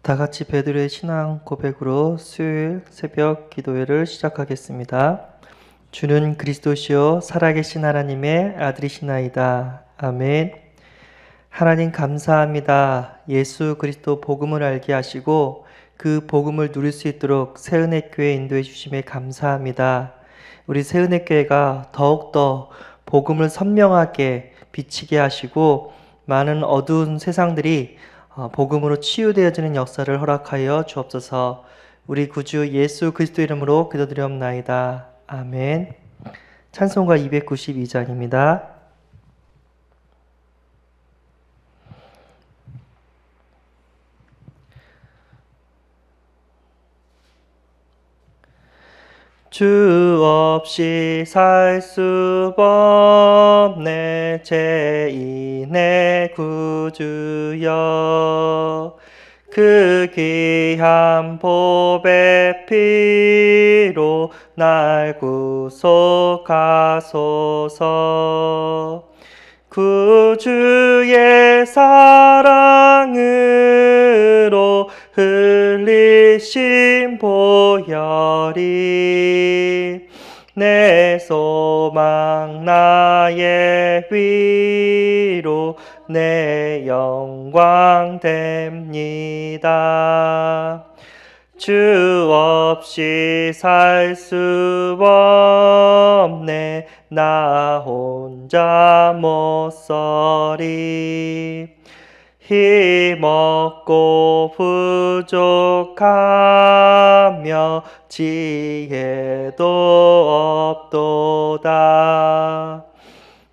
다 같이 베드로의 신앙 고백으로 수요일 새벽 기도회를 시작하겠습니다. 주는 그리스도시요 살아계신 하나님의 아들이시나이다. 아멘. 하나님 감사합니다. 예수 그리스도 복음을 알게 하시고 그 복음을 누릴 수 있도록 새은혜교회 인도해 주심에 감사합니다. 우리 새은혜교회가 더욱더 복음을 선명하게 비치게 하시고 많은 어두운 세상들이 복음으로 치유되어지는 역사를 허락하여 주옵소서. 우리 구주 예수 그리스도 이름으로 기도드리옵나이다. 아멘. 찬송가 292장입니다. 주 없이 살 수 없네 죄인의 구주여, 그 귀한 보배 피로 날 구속하소서. 구주의 사랑으로 흘리신 보혈이 내 소망 나의 위로 내 영광 됩니다. 주 없이 살 수 없네 나 혼자 못 서리. 힘없고 부족하며 지혜도 없도다.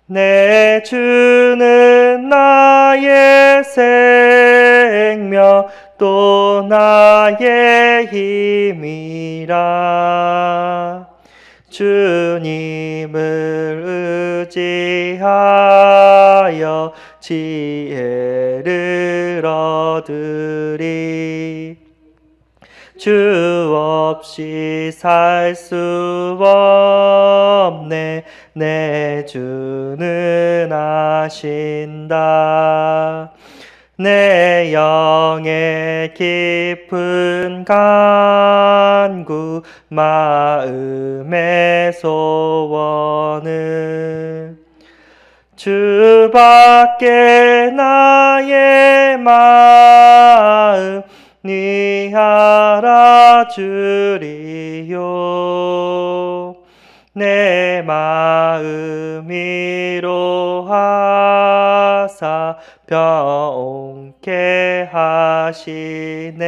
내 주는 나의 생명 또 나의 힘이라. 주님을 의지하여 지혜를 얻으리. 주 없이 살 수 없네 내 주는 아신다. 내 영의 깊은 간구 마음의 소원을 주밖에 나의 마음 니 알아주리요. 내 마음 위로하사 병케 하시네.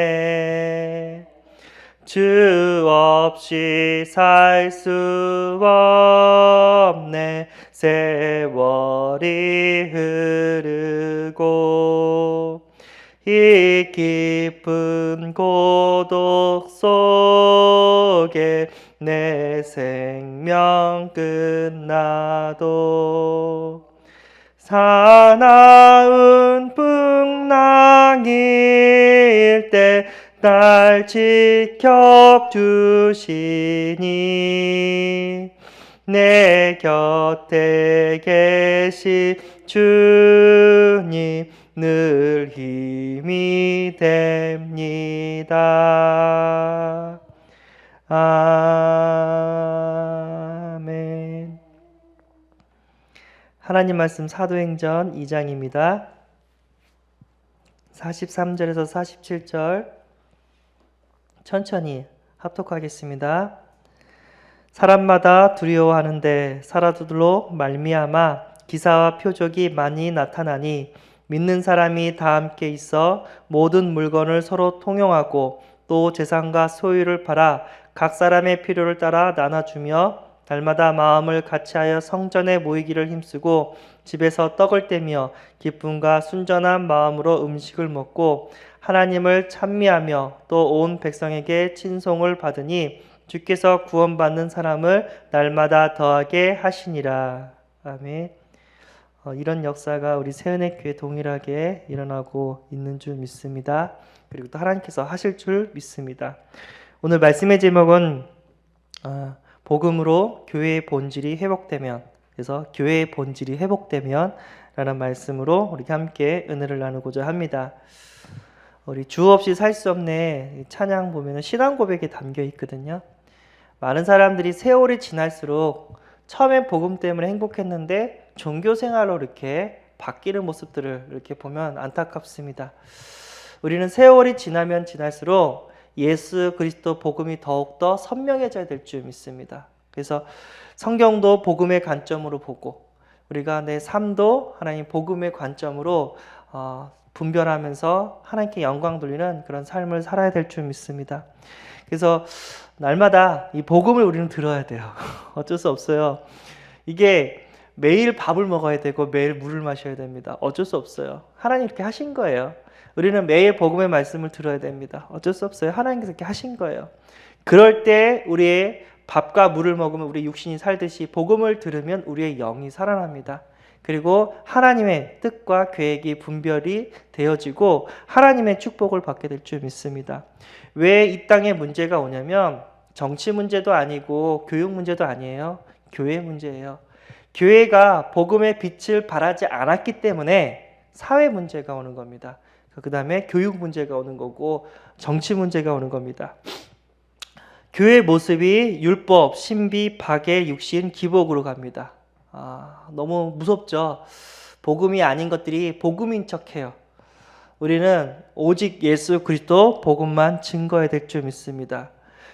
주 없이 살 수 없네 세월이 흐르고 이 깊은 고독 속에 내 생명 끝나도 사나운 풍랑일 때 날 지켜주시니 내 곁에 계신 주님 늘 힘이 됩니다. 아멘. 하나님 말씀 사도행전 2장입니다. 43절에서 47절 천천히 합독하겠습니다. 사람마다 두려워하는데 사람들로 말미암아 기사와 표적이 많이 나타나니 믿는 사람이 다 함께 있어 모든 물건을 서로 통용하고 또 재산과 소유를 팔아 각 사람의 필요를 따라 나눠주며 날마다 마음을 같이하여 성전에 모이기를 힘쓰고 집에서 떡을 떼며 기쁨과 순전한 마음으로 음식을 먹고 하나님을 찬미하며 또 온 백성에게 친송을 받으니 주께서 구원받는 사람을 날마다 더하게 하시니라. 아멘. 이런 역사가 우리 새은혜교회 동일하게 일어나고 있는 줄 믿습니다. 그리고 또 하나님께서 하실 줄 믿습니다. 오늘 말씀의 제목은 복음으로 교회의 본질이 회복되면, 그래서 교회의 본질이 회복되면 라는 말씀으로 우리 함께 은혜를 나누고자 합니다. 우리 주 없이 살 수 없네 찬양 보면은 신앙 고백이 담겨 있거든요. 많은 사람들이 세월이 지날수록 처음엔 복음 때문에 행복했는데 종교 생활로 이렇게 바뀌는 모습들을 이렇게 보면 안타깝습니다. 우리는 세월이 지나면 지날수록 예수 그리스도 복음이 더욱더 선명해져야 될 줄 믿습니다. 그래서 성경도 복음의 관점으로 보고 우리가 내 삶도 하나님 복음의 관점으로 분별하면서 하나님께 영광 돌리는 그런 삶을 살아야 될 줄 믿습니다. 그래서 날마다 이 복음을 우리는 들어야 돼요. 어쩔 수 없어요. 이게 매일 밥을 먹어야 되고 매일 물을 마셔야 됩니다. 어쩔 수 없어요. 하나님 이렇게 하신 거예요. 우리는 매일 복음의 말씀을 들어야 됩니다. 어쩔 수 없어요. 하나님께서 이렇게 하신 거예요. 그럴 때 우리의 밥과 물을 먹으면 우리 육신이 살듯이 복음을 들으면 우리의 영이 살아납니다. 그리고 하나님의 뜻과 계획이 분별이 되어지고 하나님의 축복을 받게 될 줄 믿습니다. 왜 이 땅에 문제가 오냐면 정치 문제도 아니고 교육 문제도 아니에요. 교회 문제예요. 교회가 복음의 빛을 발하지 않았기 때문에 사회 문제가 오는 겁니다. 그 다음에 교육 문제가 오는 거고 정치 문제가 오는 겁니다. 교회의 모습이 율법, 신비, 박해, 육신, 기복으로 갑니다. 너무 무섭죠. 복음이 아닌 것들이 복음인 척해요. 우리는 오직 예수 그리스도 복음만 증거해야 될 줄 믿습니다.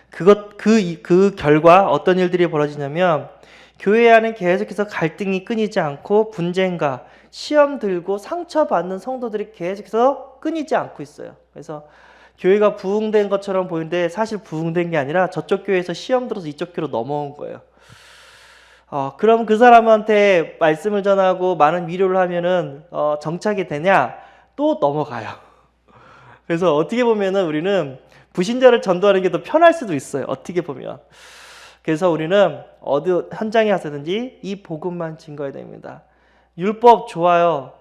그 결과 어떤 일들이 벌어지냐면 교회 안은 계속해서 갈등이 끊이지 않고 분쟁과 시험 들고 상처받는 성도들이 계속해서 끊이지 않고 있어요. 그래서 교회가 부흥된 것처럼 보이는데 사실 부흥된 게 아니라 저쪽 교회에서 시험 들어서 이쪽 교회로 넘어온 거예요. 그럼 그 사람한테 말씀을 전하고 많은 위로를 하면은 정착이 되냐? 또 넘어가요. 그래서 어떻게 보면은 우리는 불신자를 전도하는 게 더 편할 수도 있어요. 어떻게 보면. 그래서 우리는 어디 현장에 가서든지 이 복음만 증거해야 됩니다. 율법 좋아요.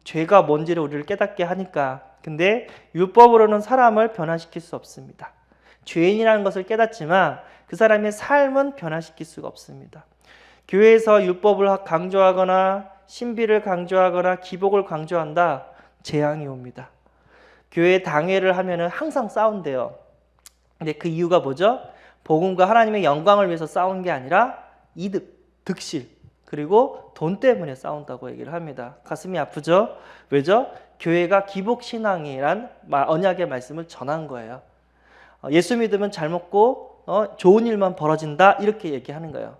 죄가 뭔지를 우리를 깨닫게 하니까. 근데 율법으로는 사람을 변화시킬 수 없습니다. 죄인이라는 것을 깨닫지만 그 사람의 삶은 변화시킬 수가 없습니다. 교회에서 율법을 강조하거나 신비를 강조하거나 기복을 강조한다. 재앙이 옵니다. 교회 당회를 하면은 항상 싸운대요. 근데 그 이유가 뭐죠? 복음과 하나님의 영광을 위해서 싸우는 게 아니라 이득, 득실, 그리고 돈 때문에 싸운다고 얘기를 합니다. 가슴이 아프죠? 왜죠? 교회가 기복신앙이란 언약의 말씀을 전한 거예요. 예수 믿으면 잘 먹고 좋은 일만 벌어진다 이렇게 얘기하는 거예요.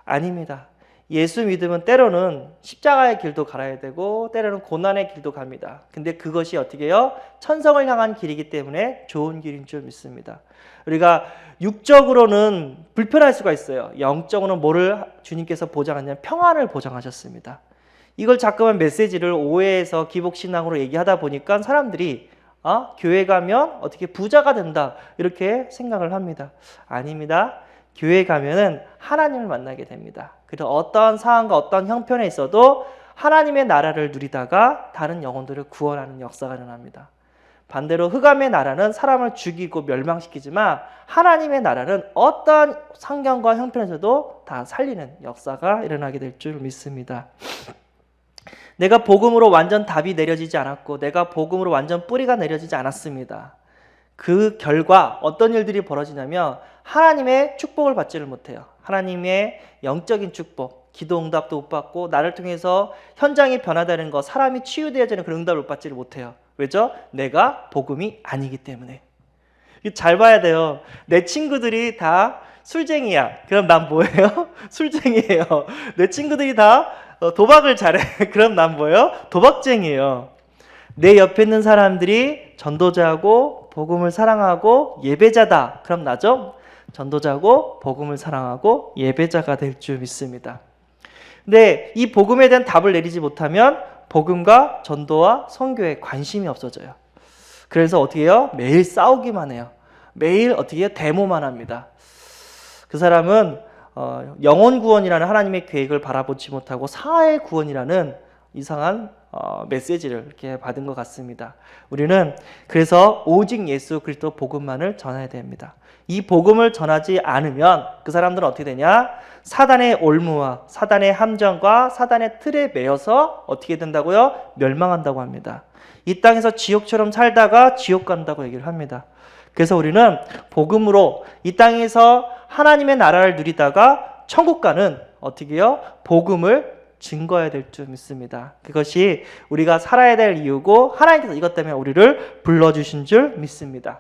아닙니다. 예수 믿으면 때로는 십자가의 길도 갈아야 되고 때로는 고난의 길도 갑니다. 근데 그것이 어떻게 해요? 천성을 향한 길이기 때문에 좋은 길인 줄 믿습니다. 우리가 육적으로는 불편할 수가 있어요. 영적으로는 뭐를 주님께서 보장하냐면 평안을 보장하셨습니다. 이걸 자꾸만 메시지를 오해해서 기복신앙으로 얘기하다 보니까 사람들이 교회 가면 어떻게 부자가 된다 이렇게 생각을 합니다. 아닙니다. 교회 가면은 하나님을 만나게 됩니다. 그래서 어떠한 상황과 어떠한 형편에 있어도 하나님의 나라를 누리다가 다른 영혼들을 구원하는 역사가 일어납니다. 반대로 흑암의 나라는 사람을 죽이고 멸망시키지만 하나님의 나라는 어떠한 환경과 형편에서도 다 살리는 역사가 일어나게 될 줄 믿습니다. 내가 복음으로 완전 답이 내려지지 않았고 내가 복음으로 완전 뿌리가 내려지지 않았습니다. 그 결과 어떤 일들이 벌어지냐면 하나님의 축복을 받지를 못해요. 하나님의 영적인 축복, 기도 응답도 못 받고 나를 통해서 현장이 변화되는 거, 사람이 치유되어지는 그런 응답을 못 받지를 못해요. 왜죠? 내가 복음이 아니기 때문에. 잘 봐야 돼요. 내 친구들이 다 술쟁이야. 그럼 난 뭐예요? 술쟁이에요. 내 친구들이 다 도박을 잘해. 그럼 난 뭐예요? 도박쟁이에요. 내 옆에 있는 사람들이 전도자고 복음을 사랑하고 예배자다. 그럼 나죠? 전도자고 복음을 사랑하고 예배자가 될 줄 믿습니다. 근데 이 복음에 대한 답을 내리지 못하면 복음과 전도와 선교에 관심이 없어져요. 그래서 어떻게 해요? 매일 싸우기만 해요. 매일 어떻게 해요? 데모만 합니다. 그 사람은 영혼 구원이라는 하나님의 계획을 바라보지 못하고 사회 구원이라는 이상한 메시지를 이렇게 받은 것 같습니다. 우리는 그래서 오직 예수 그리스도 복음만을 전해야 됩니다. 이 복음을 전하지 않으면 그 사람들은 어떻게 되냐? 사단의 올무와 사단의 함정과 사단의 틀에 매여서 어떻게 된다고요? 멸망한다고 합니다. 이 땅에서 지옥처럼 살다가 지옥 간다고 얘기를 합니다. 그래서 우리는 복음으로 이 땅에서 하나님의 나라를 누리다가 천국 가는 어떻게 해요? 복음을 증거해야 될 줄 믿습니다. 그것이 우리가 살아야 될 이유고 하나님께서 이것 때문에 우리를 불러주신 줄 믿습니다.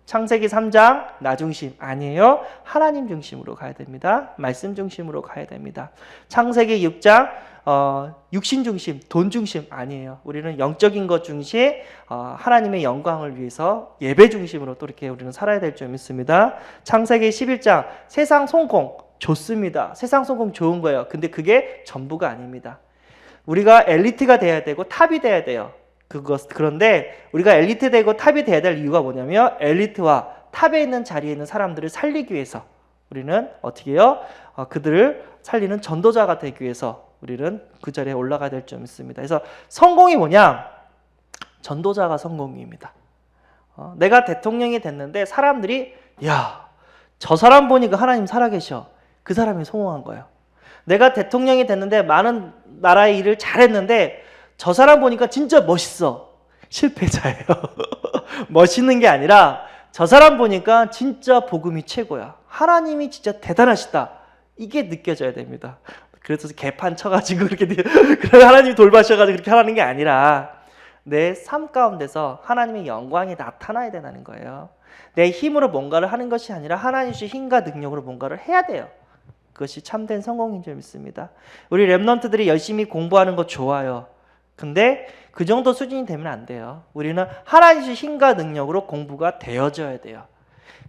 창세기 3장 나 중심 아니에요. 하나님 중심으로 가야 됩니다. 말씀 중심으로 가야 됩니다. 창세기 6장 육신 중심, 돈 중심 아니에요. 우리는 영적인 것 중심, 하나님의 영광을 위해서 예배 중심으로 또 이렇게 우리는 살아야 될 줄 믿습니다. 창세기 11장 세상 성공 좋습니다. 세상 성공 좋은 거예요. 근데 그게 전부가 아닙니다. 우리가 엘리트가 돼야 되고 탑이 돼야 돼요. 그런데 우리가 엘리트 되고 탑이 돼야 될 이유가 뭐냐면 엘리트와 탑에 있는 자리에 있는 사람들을 살리기 위해서 우리는 어떻게 해요? 그들을 살리는 전도자가 되기 위해서 우리는 그 자리에 올라가야 될 줄 믿습니다. 그래서 성공이 뭐냐? 전도자가 성공입니다. 내가 대통령이 됐는데 사람들이 야, 저 사람 보니까 하나님 살아계셔. 그 사람이 성공한 거예요. 내가 대통령이 됐는데 많은 나라의 일을 잘했는데 저 사람 보니까 진짜 멋있어. 실패자예요. 멋있는 게 아니라 저 사람 보니까 진짜 복음이 최고야. 하나님이 진짜 대단하시다. 이게 느껴져야 됩니다. 그래서 개판 쳐가지고 그렇게 하나님이 돌봐셔가지고 그렇게 하라는 게 아니라 내 삶 가운데서 하나님의 영광이 나타나야 된다는 거예요. 내 힘으로 뭔가를 하는 것이 아니라 하나님 주신 힘과 능력으로 뭔가를 해야 돼요. 그것이 참된 성공인 줄 믿습니다. 우리 랩런트들이 열심히 공부하는 거 좋아요. 근데 그 정도 수준이 되면 안 돼요. 우리는 하나님 주신 힘과 능력으로 공부가 되어져야 돼요.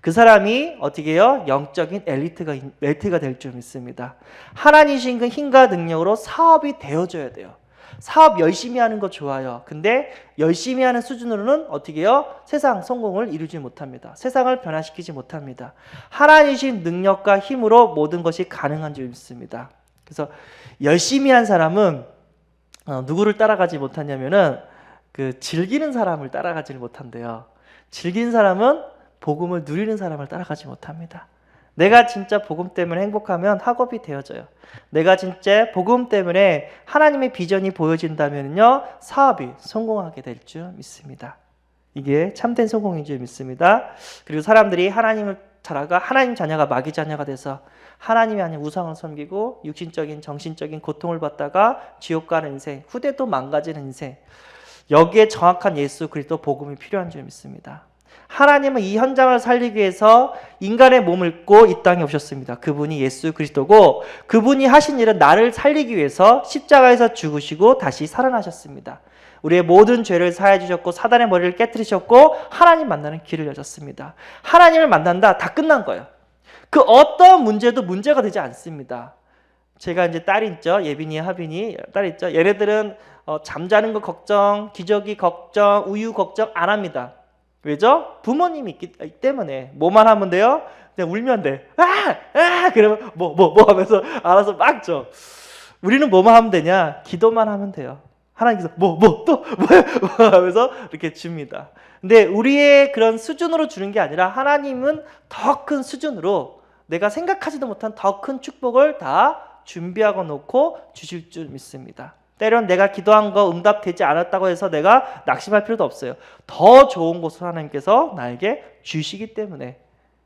그 사람이 어떻게 해요? 영적인 엘리트가 될 줄 믿습니다. 하나님 주신 그 힘과 능력으로 사업이 되어져야 돼요. 사업 열심히 하는 거 좋아요. 근데 열심히 하는 수준으로는 어떻게 해요? 세상 성공을 이루지 못합니다. 세상을 변화시키지 못합니다. 하나님 주신 능력과 힘으로 모든 것이 가능한 줄 믿습니다. 그래서 열심히 한 사람은 누구를 따라가지 못하냐면은 그 즐기는 사람을 따라가지를 못한대요. 즐기는 사람은 복음을 누리는 사람을 따라가지 못합니다. 내가 진짜 복음 때문에 행복하면 학업이 되어져요. 내가 진짜 복음 때문에 하나님의 비전이 보여진다면요, 사업이 성공하게 될 줄 믿습니다. 이게 참된 성공인 줄 믿습니다. 그리고 사람들이 하나님을 따라가 하나님 자녀가 마귀 자녀가 돼서 하나님이 아닌 우상을 섬기고 육신적인 정신적인 고통을 받다가 지옥 가는 인생, 후대도 망가지는 인생, 여기에 정확한 예수 그리스도 복음이 필요한 줄 믿습니다. 하나님은 이 현장을 살리기 위해서 인간의 몸을 입고 이 땅에 오셨습니다. 그분이 예수 그리스도고 그분이 하신 일은 나를 살리기 위해서 십자가에서 죽으시고 다시 살아나셨습니다. 우리의 모든 죄를 사해 주셨고 사단의 머리를 깨뜨리셨고 하나님 만나는 길을 여셨습니다. 하나님을 만난다, 다 끝난 거예요. 그 어떤 문제도 문제가 되지 않습니다. 제가 이제 딸이 있죠. 예빈이, 하빈이 딸이 있죠. 얘네들은 잠자는 거 걱정, 기저귀 걱정, 우유 걱정 안 합니다. 왜죠? 부모님이 있기 때문에. 뭐만 하면 돼요? 그냥 울면 돼. 그러면 뭐 하면서 알아서 막 줘. 우리는 뭐만 하면 되냐? 기도만 하면 돼요. 하나님께서 뭐 하면서 이렇게 줍니다. 근데 우리의 그런 수준으로 주는 게 아니라 하나님은 더 큰 수준으로 내가 생각하지도 못한 더 큰 축복을 다 준비하고 놓고 주실 줄 믿습니다. 때론 내가 기도한 거 응답되지 않았다고 해서 내가 낙심할 필요도 없어요. 더 좋은 것을 하나님께서 나에게 주시기 때문에.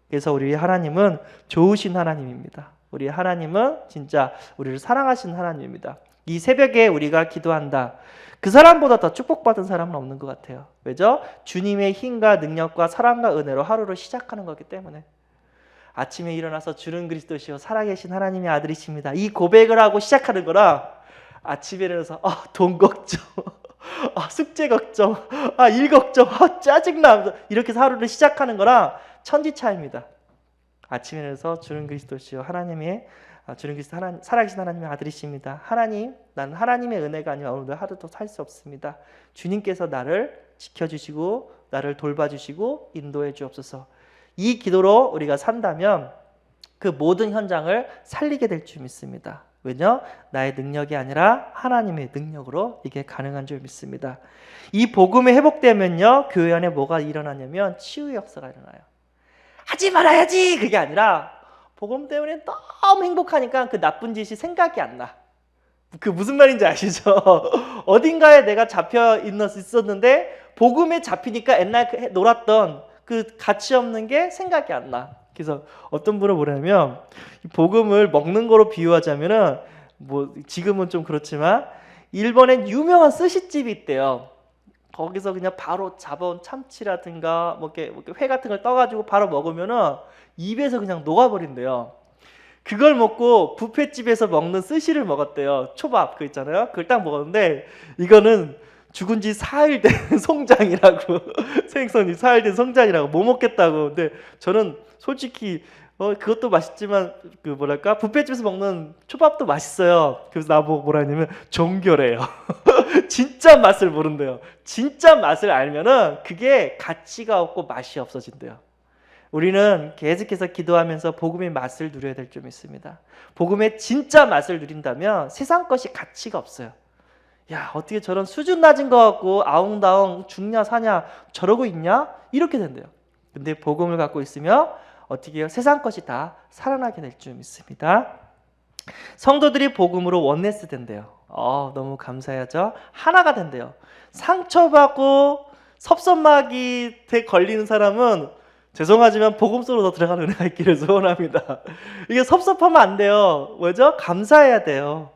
그래서 우리 하나님은 좋으신 하나님입니다. 우리 하나님은 진짜 우리를 사랑하시는 하나님입니다. 이 새벽에 우리가 기도한다. 그 사람보다 더 축복받은 사람은 없는 것 같아요. 왜죠? 주님의 힘과 능력과 사랑과 은혜로 하루를 시작하는 거기 때문에. 아침에 일어나서 주는 그리스도시요 살아계신 하나님의 아들이십니다. 이 고백을 하고 시작하는 거라 아침에 일어나서 돈 걱정, 숙제 걱정, 일 걱정, 짜증나 이렇게 하루를 시작하는 거랑 천지 차이입니다. 아침에 일어나서 주는 그리스도시요 하나님의 주는 그리스도 살아계신 하나님의 아들이십니다. 하나님, 난 하나님의 은혜가 아니면 오늘 하루도 살 수 없습니다. 주님께서 나를 지켜주시고 나를 돌봐주시고 인도해 주옵소서. 이 기도로 우리가 산다면 그 모든 현장을 살리게 될 줄 믿습니다. 왜냐? 나의 능력이 아니라 하나님의 능력으로 이게 가능한 줄 믿습니다. 이 복음이 회복되면요, 교회 안에 뭐가 일어나냐면 치유의 역사가 일어나요. 하지 말아야지 그게 아니라 복음 때문에 너무 행복하니까 그 나쁜 짓이 생각이 안 나. 그 무슨 말인지 아시죠? 어딘가에 내가 잡혀 있었는데 복음에 잡히니까 옛날 놀았던 그 가치 없는 게 생각이 안 나. 그래서 어떤 분은 뭐냐면 복음을 먹는 거로 비유하자면은 뭐 지금은 좀 그렇지만 일본엔 유명한 스시집이 있대요. 거기서 그냥 바로 잡아온 참치라든가 뭐 이렇게 회 같은 걸 떠가지고 바로 먹으면은 입에서 그냥 녹아버린대요. 그걸 먹고 뷔페집에서 먹는 스시를 먹었대요. 초밥 그거 있잖아요. 그걸 딱 먹었는데 이거는 죽은 지 4일 된 송장이라고 생선이 4일 된 송장이라고 못 먹겠다고. 근데 저는 솔직히 그것도 맛있지만 그 뭐랄까 뷔페집에서 먹는 초밥도 맛있어요. 그래서 나보고 뭐라 했냐면 정결해요. 진짜 맛을 모른대요. 진짜 맛을 알면은 그게 가치가 없고 맛이 없어진대요. 우리는 계속해서 기도하면서 복음의 맛을 누려야 될 점 있습니다. 복음의 진짜 맛을 누린다면 세상 것이 가치가 없어요. 야, 어떻게 저런 수준 낮은 거 갖고 아웅다웅 죽냐 사냐 저러고 있냐? 이렇게 된대요. 근데 복음을 갖고 있으면 어떻게 해요? 세상 것이 다 살아나게 될 줄 믿습니다. 성도들이 복음으로 원네스 된대요. 너무 감사하죠? 하나가 된대요. 상처받고 섭섭마귀에 걸리는 사람은 죄송하지만 복음 속으로 더 들어가는 은혜가 있기를 소원합니다. 이게 섭섭하면 안 돼요. 왜죠? 감사해야 돼요.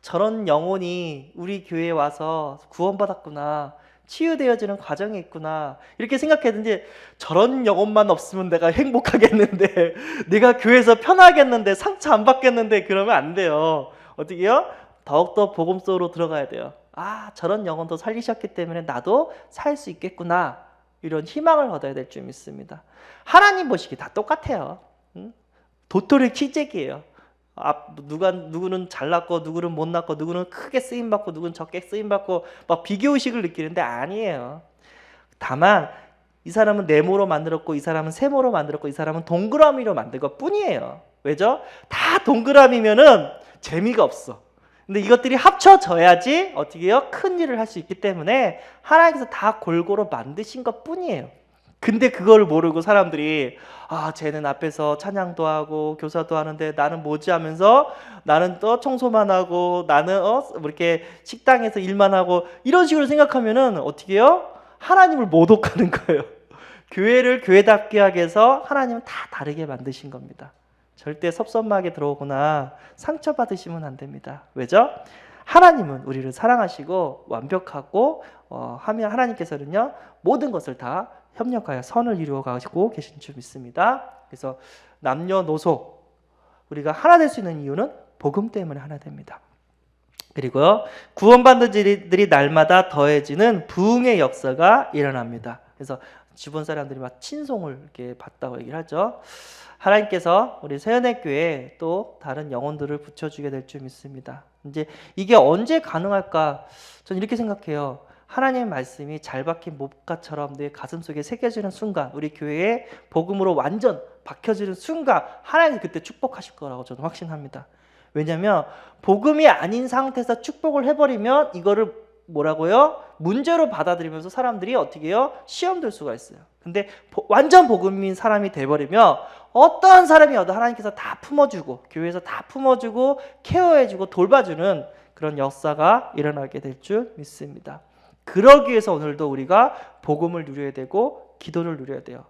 저런 영혼이 우리 교회에 와서 구원받았구나. 치유되어지는 과정이 있구나. 이렇게 생각했는데 저런 영혼만 없으면 내가 행복하겠는데 내가 교회에서 편하겠는데 상처 안 받겠는데 그러면 안 돼요. 어떻게 해요? 더욱더 복음 속으로 들어가야 돼요. 저런 영혼도 살리셨기 때문에 나도 살 수 있겠구나. 이런 희망을 얻어야 될 줄 믿습니다. 하나님 보시기 다 똑같아요. 도토리 키재기예요. 누구는 잘났고 누구는 못났고 누구는 크게 쓰임받고 누구는 적게 쓰임받고 막 비교의식을 느끼는데 아니에요. 다만 이 사람은 네모로 만들었고 이 사람은 세모로 만들었고 이 사람은 동그라미로 만든 것 뿐이에요. 왜죠? 다 동그라미면은 재미가 없어. 근데 이것들이 합쳐져야지 어떻게 해요? 큰 일을 할 수 있기 때문에 하나님께서 다 골고루 만드신 것 뿐이에요. 근데 그걸 모르고 사람들이 쟤는 앞에서 찬양도 하고 교사도 하는데 나는 뭐지 하면서 나는 또 청소만 하고 나는 이렇게 식당에서 일만 하고 이런 식으로 생각하면은 어떻게 해요? 하나님을 모독하는 거예요. 교회를 교회답게 하기 위해서 하나님은 다 다르게 만드신 겁니다. 절대 섭섭하게 들어오거나 상처받으시면 안 됩니다. 왜죠? 하나님은 우리를 사랑하시고 완벽하고 하면 하나님께서는요 모든 것을 다 협력하여 선을 이루어 가시고 계신 줄 믿습니다. 그래서 남녀노소 우리가 하나 될 수 있는 이유는 복음 때문에 하나 됩니다. 그리고요 구원받는 자들이 날마다 더해지는 부흥의 역사가 일어납니다. 그래서 주변 사람들이 막 친송을 이렇게 받다고 얘기를 하죠. 하나님께서 우리 세연회교회에 또 다른 영혼들을 붙여주게 될 줄 믿습니다. 이제 이게 언제 가능할까? 저는 이렇게 생각해요. 하나님의 말씀이 잘 박힌 못가처럼 내 가슴속에 새겨지는 순간 우리 교회에 복음으로 완전 박혀지는 순간 하나님이 그때 축복하실 거라고 저는 확신합니다. 왜냐하면 복음이 아닌 상태에서 축복을 해버리면 이거를 뭐라고요? 문제로 받아들이면서 사람들이 어떻게 해요? 시험 들 수가 있어요. 근데 완전 복음인 사람이 돼버리면 어떤 사람이 와도 하나님께서 다 품어주고 교회에서 다 품어주고 케어해주고 돌봐주는 그런 역사가 일어나게 될 줄 믿습니다. 그러기 위해서 오늘도 우리가 복음을 누려야 되고 기도를 누려야 돼요.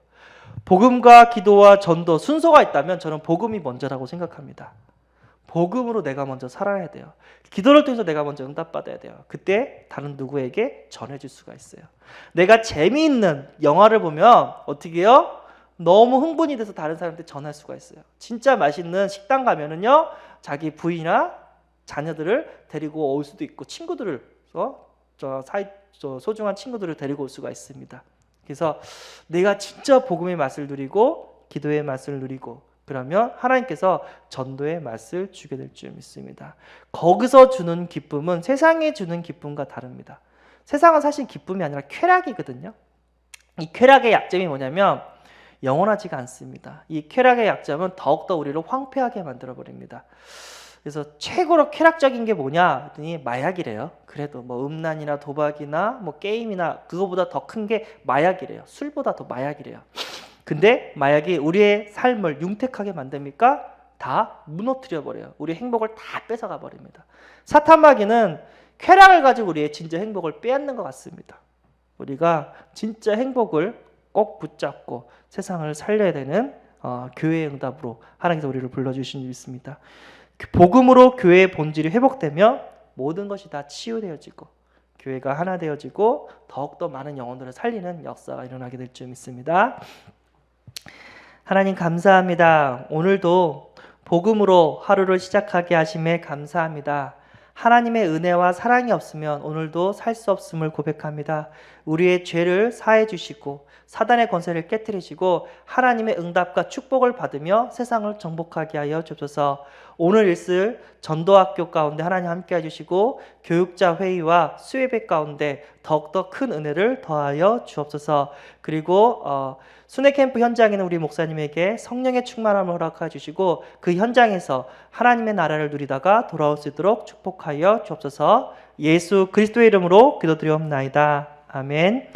복음과 기도와 전도 순서가 있다면 저는 복음이 먼저라고 생각합니다. 복음으로 내가 먼저 살아야 돼요. 기도를 통해서 내가 먼저 응답받아야 돼요. 그때 다른 누구에게 전해줄 수가 있어요. 내가 재미있는 영화를 보면 어떻게 해요? 너무 흥분이 돼서 다른 사람한테 전할 수가 있어요. 진짜 맛있는 식당 가면은요 자기 부인이나 자녀들을 데리고 올 수도 있고 친구들을 소중한 친구들을 데리고 올 수가 있습니다. 그래서 내가 진짜 복음의 맛을 누리고 기도의 맛을 누리고 그러면 하나님께서 전도의 맛을 주게 될 줄 믿습니다. 거기서 주는 기쁨은 세상에 주는 기쁨과 다릅니다. 세상은 사실 기쁨이 아니라 쾌락이거든요. 이 쾌락의 약점이 뭐냐면 영원하지가 않습니다. 이 쾌락의 약점은 더욱더 우리를 황폐하게 만들어버립니다. 그래서 최고로 쾌락적인 게 뭐냐 했더니 마약이래요. 그래도 뭐 음란이나 도박이나 뭐 게임이나 그거보다 더 큰 게 마약이래요. 술보다 더 마약이래요. 근데 마약이 우리의 삶을 융택하게 만듭니까? 다 무너뜨려 버려요. 우리의 행복을 다 뺏어가 버립니다. 사탄 마귀는 쾌락을 가지고 우리의 진짜 행복을 빼앗는 것 같습니다. 우리가 진짜 행복을 꼭 붙잡고 세상을 살려야 되는 교회의 응답으로 하나님께서 우리를 불러주신 줄 믿습니다. 복음으로 교회의 본질이 회복되면 모든 것이 다 치유되어지고 교회가 하나 되어지고 더욱더 많은 영혼들을 살리는 역사가 일어나게 될 줄 믿습니다. 하나님 감사합니다. 오늘도 복음으로 하루를 시작하게 하심에 감사합니다. 하나님의 은혜와 사랑이 없으면 오늘도 살 수 없음을 고백합니다. 우리의 죄를 사해 주시고 사단의 권세를 깨뜨리시고 하나님의 응답과 축복을 받으며 세상을 정복하게 하여 주옵소서. 오늘 있을 전도학교 가운데 하나님 함께 해주시고 교육자 회의와 수예배 가운데 더욱더 큰 은혜를 더하여 주옵소서. 그리고 순회캠프 현장에는 우리 목사님에게 성령의 충만함을 허락해 주시고 그 현장에서 하나님의 나라를 누리다가 돌아올 수 있도록 축복하여 주옵소서. 예수 그리스도의 이름으로 기도드리옵나이다. 아멘.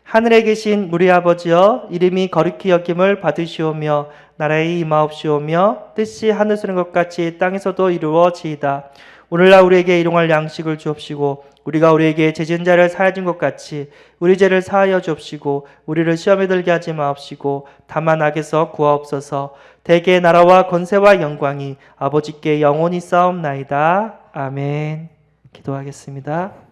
하늘에 계신 우리 아버지여, 이름이 거룩히 여김을 받으시오며 나라의 임하옵시오며 뜻이 하늘에서 이루어진 것 같이 땅에서도 이루어지이다. 오늘날 우리에게 일용할 양식을 주옵시고 우리가 우리에게 죄진 자를 사하여 준 것 같이 우리 죄를 사하여 주옵시고 우리를 시험에 들게 하지 마옵시고 다만 악에서 구하옵소서. 대개 나라와 권세와 영광이 아버지께 영원히 싸움나이다. 아멘. 기도하겠습니다.